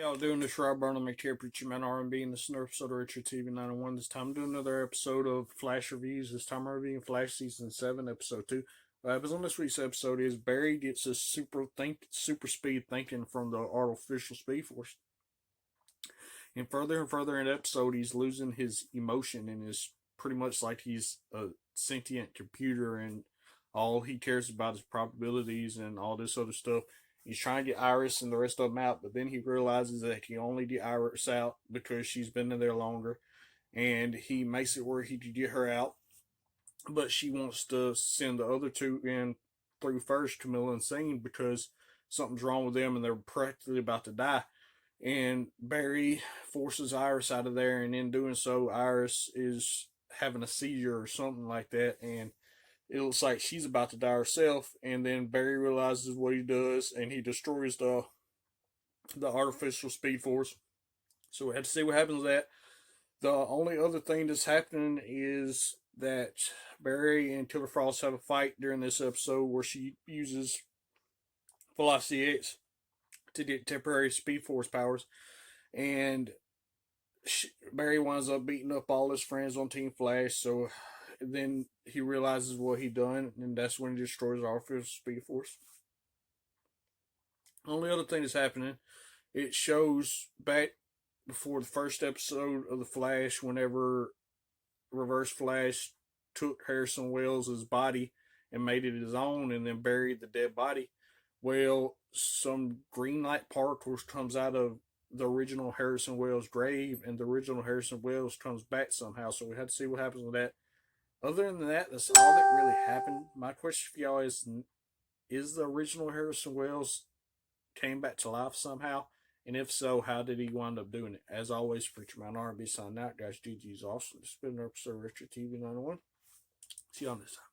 Y'all doing this? Rob Burnham, McTeer, Preacher Man R&B, and this is another episode of Richard TV 901. This time I'm doing another episode of Flash Reviews. This time I'm reviewing Flash Season 7, Episode 2. What happens on this week's episode is Barry gets his super speed thinking from the artificial speed force. And further in the episode, he's losing his emotion and is pretty much like he's a sentient computer, and all he cares about is probabilities and all this other stuff. He's trying to get Iris and the rest of them out, but then he realizes that he only get Iris out because she's been in there longer, and he makes it where he can get her out, but she wants to send the other two in through first, Camilla and Scene, because something's wrong with them and they're practically about to die. And Barry forces Iris out of there, and in doing so, Iris is having a seizure or something like that, and it looks like she's about to die herself. And then Barry realizes what he does, and he destroys the artificial speed force. So we have to see what happens with that. The only other thing that's happening is that Barry and Killer Frost have a fight during this episode where she uses Velocity X to get temporary speed force powers, and Barry winds up beating up all his friends on Team Flash. So then he realizes what he done, and that's when he destroys our artificial speed force. Only other thing that's happening, it shows back before the first episode of the Flash, whenever Reverse Flash took Harrison Wells' body and made it his own, and then buried the dead body. Well, some green light particles comes out of the original Harrison Wells grave, and the original Harrison Wells comes back somehow. So we had to see what happens with that. Other than that, that's all that really happened. My question for y'all is the original Harrison Wells came back to life somehow? And if so, how did he wind up doing it? As always, Preacher Man R&B signing out, guys. GG's awesome. This has been an episode of Richard TV 901. See y'all next time.